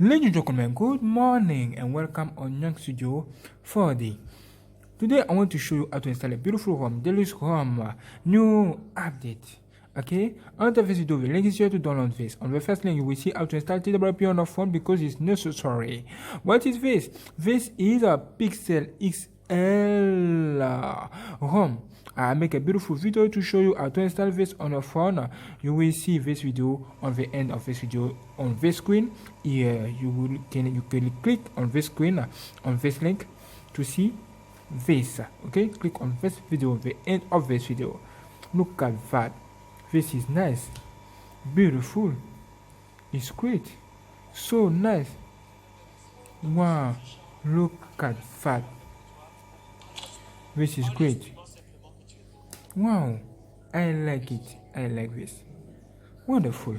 Ladies and gentlemen, good morning and welcome on GNANGSTUDIO 4D. Today I want to show you how to install a beautiful home, Deluxe home, new update. Okay, under this video, the link is here to download this. On the first link, you will see how to install TWRP on your phone because it's necessary. What is this? This is a Pixel XL home. I make a beautiful video to show you how to install this on your phone. You will see this video on the end of this video on this screen. Here you can click on this screen on this link to see this. Okay, click on this video, the end of this video. Look at that. This is nice, beautiful. It's great, so nice. Wow, look at that. This is great. Wow, I like it. I like this. Wonderful.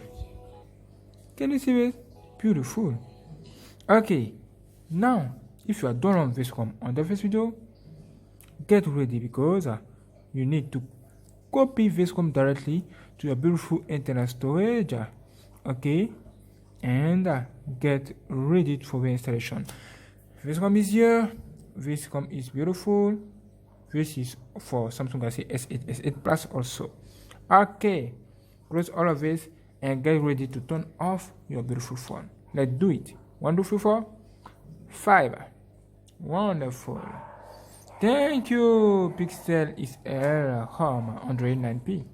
Can you see this? Beautiful. Okay, now if you are done on this home under this video, get ready because you need to copy this home directly to your beautiful internal storage. Okay, and get ready for the installation. This home is here. This home is beautiful. This is for Samsung Galaxy S8, S8 Plus also. Okay, close all of this and get ready to turn off your beautiful phone. Let's do it. 1, 2, 3, 4, 5. Wonderful. Thank you, Pixel XL Home Android 9P.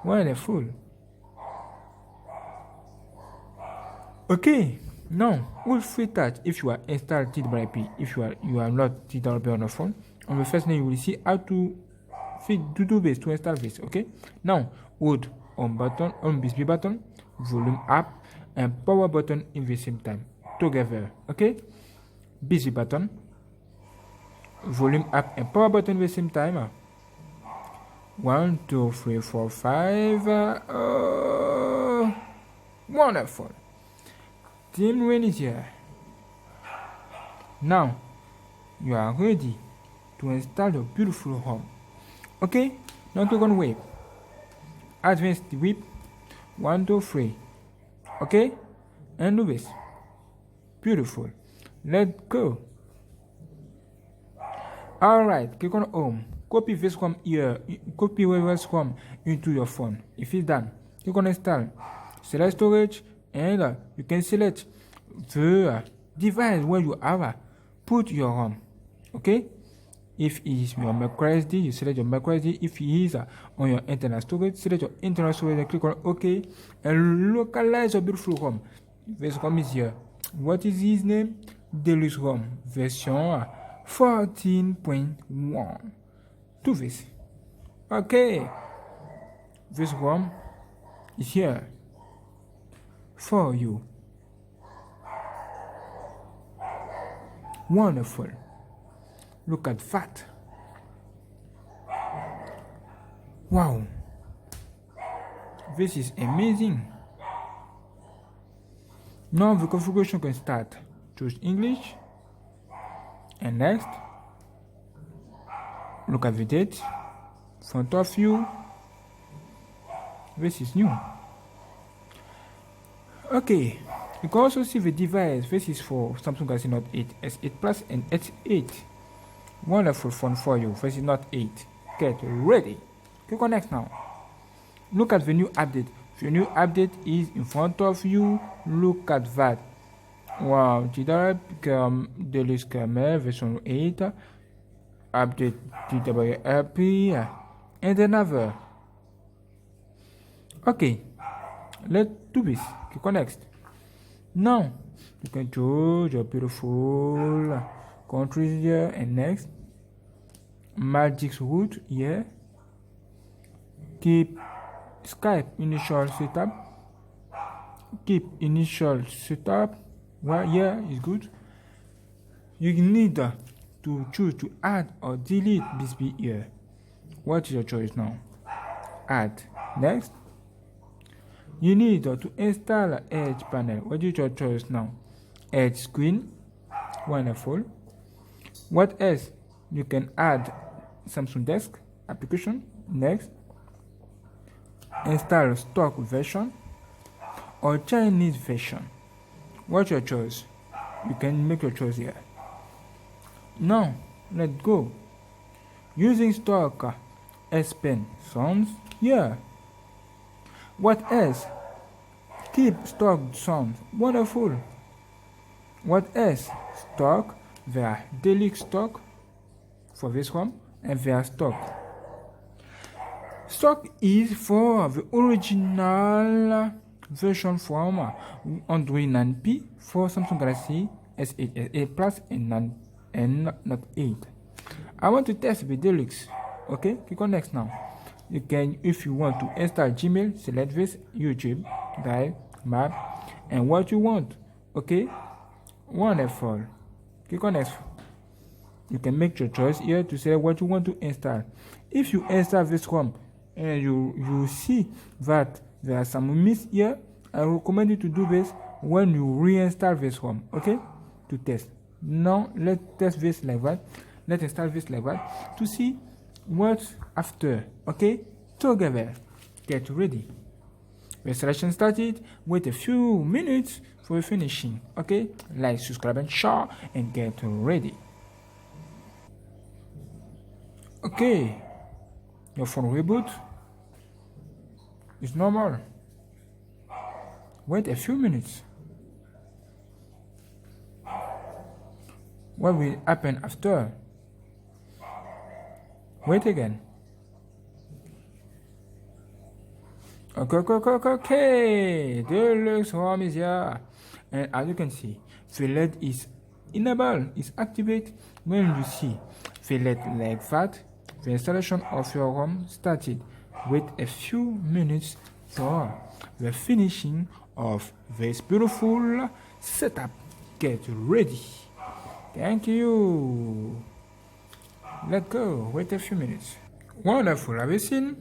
Wonderful. Okay, now we'll free touch if you are installed TWRP. If you are not TWRP on your phone. On the first name, you will see how to do this to install this. Okay. Now, hold on button, on busy button, volume up, and power button in the same time together. Okay. Busy button, volume up, and power button in the same time. 1, 2, 3, 4, 5. Wonderful. Team Win is here. Now, you are ready to install your beautiful home. Okay, now click on whip. Advanced whip. 1, 2, 3. Okay, and do this. Beautiful. Let's go. Alright, click on home. Copy this home here. Copy this home into your phone. If it's done, click on install. Select storage and you can select the device where you have put your home. Okay. If it is your microSD, you select your microSD. If it is on your internal storage, select your internal storage and click on OK and localize your beautiful home. This home is here. What is his name? Deluxe home version 14.1. Do this. Okay. This home is here for you. Wonderful. Look at that. Wow. This is amazing. Now the configuration can start. Choose English. And next. Look at the date. Front of view. This is new. Okay. You can also see the device. This is for Samsung Galaxy Note 8, S8 Plus and S8. Wonderful phone for you. This is Note 8. Get ready. Click on next now. Look at the new update. The new update is in front of you. Look at that. Wow. Deluxe version 8. Update TWRP and another. Okay. Let's do this. Click on next. Now you can choose your beautiful countries here and next. Magic route here. Keep Skype initial setup. Keep initial setup. Well, yeah, is good. You need to choose to add or delete this bit here. What is your choice now? Add. Next. You need to install Edge panel. What is your choice now? Edge screen. Wonderful. What else? You can add Samsung Desk application. Next. Install stock version or Chinese version. What's your choice? You can make your choice here. Now, let's go. Using stock S Pen sounds here. What else? Keep stock sounds. Wonderful. What else? Stock, there Deluxe stock for this one, and there stock. Stock is for the original version from Android 9P for Samsung Galaxy S8, S8 Plus, and Note 8. I want to test the Deluxe. Okay, click on next now. You can, if you want to install Gmail, select this, YouTube, Drive, Map, and what you want. Okay, wonderful. Click on next. You can make your choice here to select what you want to install. If you install this ROM and you see that there are some miss here, I recommend you to do this when you reinstall this ROM. Okay, to test. Now let's test this like that. Let's install this like that to see what's after. Okay, together. Get ready. The installation started. Wait a few minutes for finishing. Okay, like, subscribe, and share, and get ready. Okay, your phone reboot is normal. Wait a few minutes. What will happen after? Wait again. Okay. Deluxe ROM is here. And as you can see, the LED is enabled, is activated when you see the LED like that. The installation of your ROM started. Wait a few minutes for the finishing of this beautiful setup. Get ready. Thank you. Let's go. Wait a few minutes. Wonderful. Have you seen?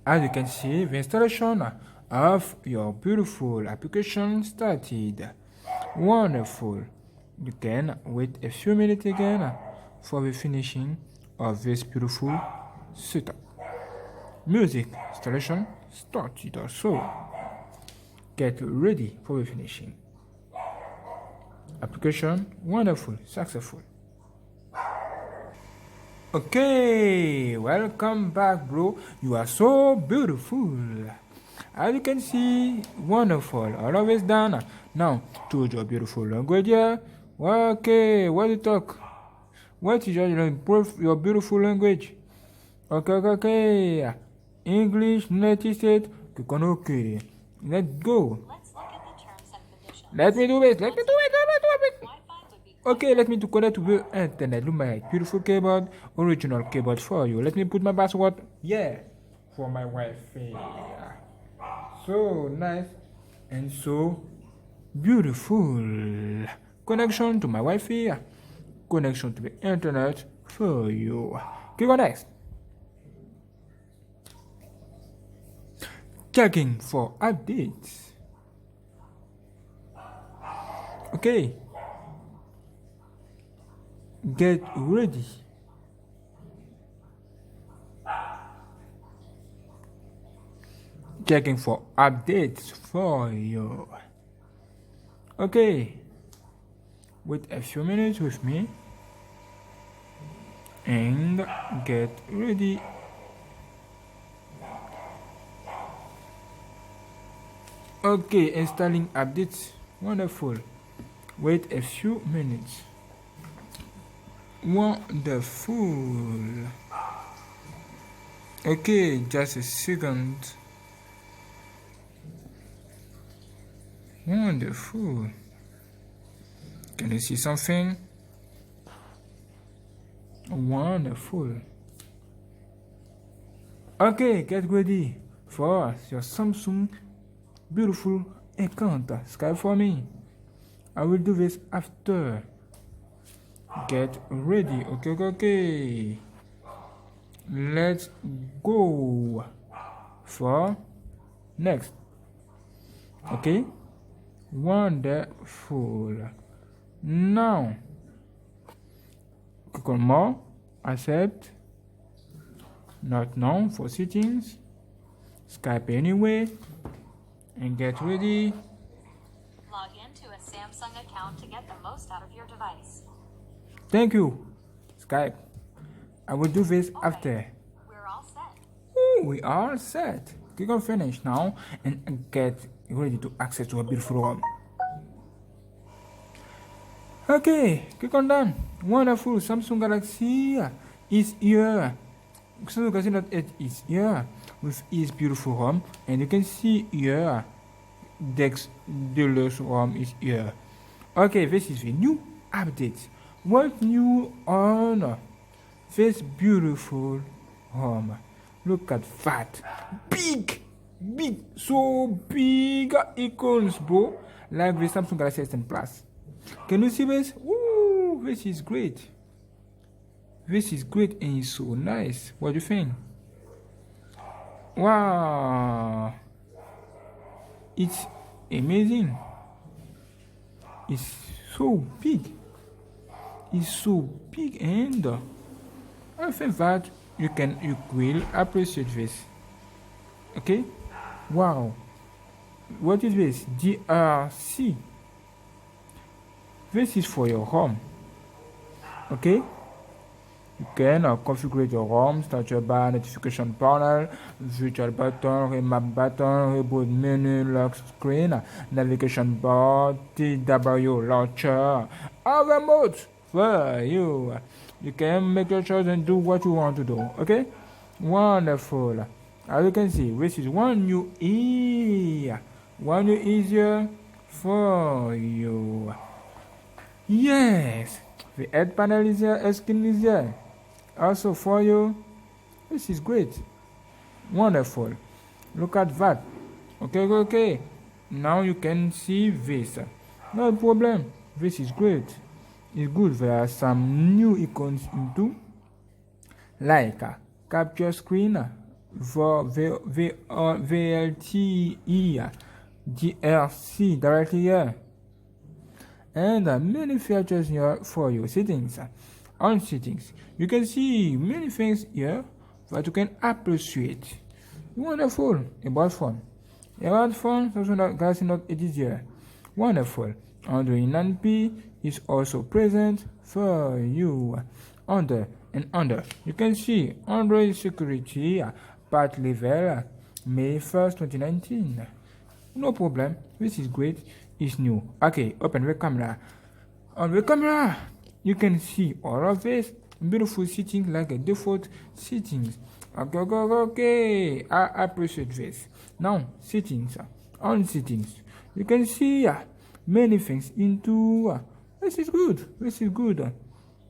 As you can see, the installation of your beautiful application started. Wonderful. You can wait a few minutes again for the finishing of this beautiful setup. Music installation started also. Get ready for the finishing. Application wonderful, successful. Okay, welcome back, bro. You are so beautiful. As you can see, wonderful. All of it's done. Now, choose your beautiful language here. Okay, what do you talk? What is your beautiful language? Okay. English, United States. Click on OK. Let's go. Let's look at the terms and conditions. Let me do it. Okay, let me to connect to the internet. Look my beautiful keyboard, original keyboard for you. Let me put my password. Yeah, for my Wi-Fi. So nice and so beautiful. Connection to my Wi-Fi. Connection to the internet for you. Click on next. Checking for updates. Okay. Get ready. Checking for updates for you. Okay. Wait a few minutes with me and get ready. Okay, installing updates. Wonderful. Wait a few minutes. Wonderful. Okay, just a second. Wonderful. Can you see something? Wonderful. Okay, get ready for your Samsung beautiful account. Skype for me. I will do this after. Get ready. Okay. Let's go for next. Okay. Wonderful. Now click on more, accept, not now for settings, Skype anyway, and get ready. log into a Samsung account to get the most out of your device. Thank you, Skype. I will do this All right, after. we're all set. Ooh, we are set. Click on finish now and get ready to access to a beautiful home. Okay, click on done. Wonderful. Samsung Galaxy is here. Samsung Galaxy Note 8 is here with its beautiful home, and you can see here Deluxe home is here. Okay, this is the new update. What new on this beautiful home? Look at that. Big, so big icons, bro. Like the Samsung Galaxy S10 Plus. Can you see this? Ooh, this is great. This is great and it's so nice. What do you think? Wow. It's amazing. It's so big. It's so big and I think that you will appreciate this. Okay? Wow. What is this? DRC. This is for your home. Okay? You can configure your home, status bar, notification panel, virtual button, remap button, reboot menu, lock screen, navigation bar, TW launcher, all remote for you. You can make your choice and do what you want to do. Okay? Wonderful. As you can see, this is one new ear. One new easier for you. Yes, the head panel is here, skin is here. Also for you, this is great. Wonderful. Look at that. Okay. Now you can see this. No problem. This is great. It's good. There are some new icons into like capture screen for VLTE GRC directly here. And many features here for your settings. On settings, you can see many things here that you can appreciate. Wonderful. About phone, Samsung Galaxy Note 8 is here. Wonderful. Android 9P is also present for you. Under, you can see Android security patch level May 1st, 2019. No problem. This is great. It's new. Okay, open the camera. On the camera, you can see all of this beautiful settings like a default settings. Okay. I appreciate this. Now, settings. On settings, you can see many things into. This is good.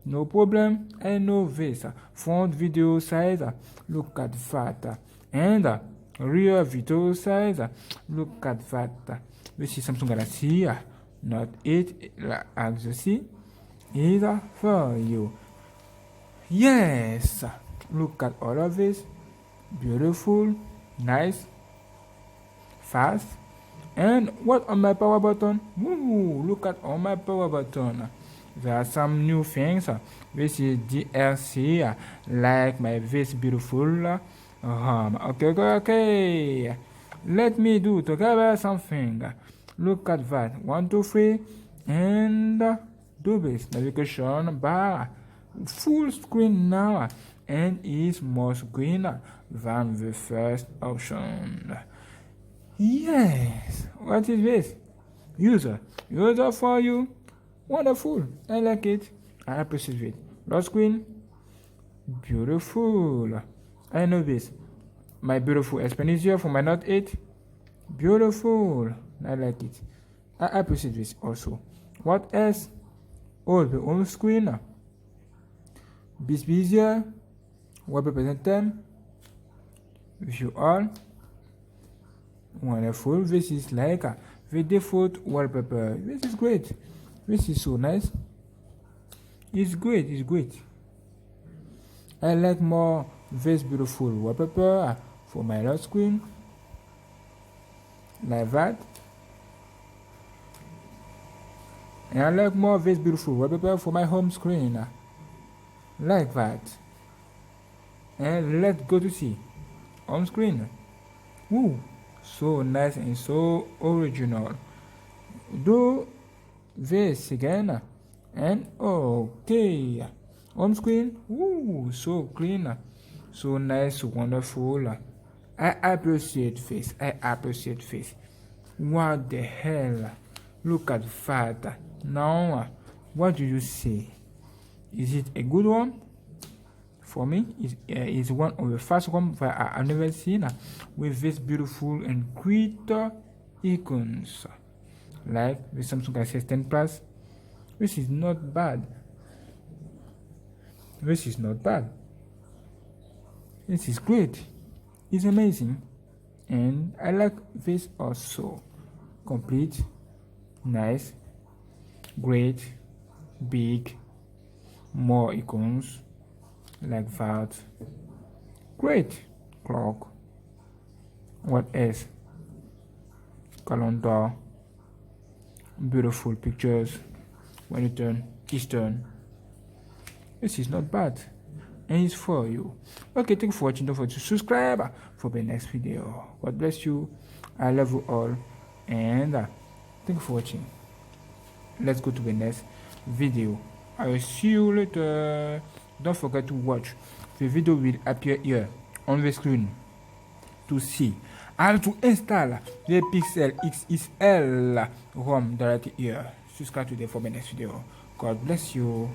No problem. I know this. Front video size. Look at that. And rear video size. Look at that. This is Samsung Galaxy Note 8, as you see, is for you. Yes, look at all of this. Beautiful, nice, fast. And what on my power button? Ooh, look at on my power button. There are some new things. This is DRC, like this beautiful home. Okay. Let me do together something. Look at that. 1, 2, 3, and do this. Navigation bar. Full screen now, and is more screen than the first option. Yes. What is this? User for you. Wonderful. I like it. I appreciate it. Lock screen. Beautiful. I know this. My beautiful S Pen is here for my Note 8. Beautiful. I like it. I appreciate this also. What else? Oh, the home screen. This easier. Wallpaper item. View all. Wonderful. This is like the default wallpaper. This is great. This is so nice. It's great. I like more this beautiful wallpaper for my lock screen. Like that. And I like more this beautiful wallpaper for my home screen. Like that. And let's go to see home screen. Ooh, so nice and so original. do this again, and okay, home screen. Ooh, so clean, so nice, wonderful. I appreciate this. I appreciate this. What the hell? Look at that. Now, what do you say? Is it a good one? For me, it's one of the first ones that I've never seen with this beautiful and great icons. Like the Samsung Galaxy S10 Plus. This is not bad. This is not bad. This is great. It's amazing. And I like this also. Complete, nice, great, big, more icons like that. Great clock. What else? Calendar. Beautiful pictures when you turn Eastern. This is not bad, and it's for you. Okay, thank you for watching. Don't forget to subscribe for the next video. God bless you. I love you all, and thank you for watching. Let's go to the next video. I will see you later. Don't forget to watch. The video will appear here on the screen to see how to install the Pixel XL ROM directly here. Subscribe today for the next video. God bless you.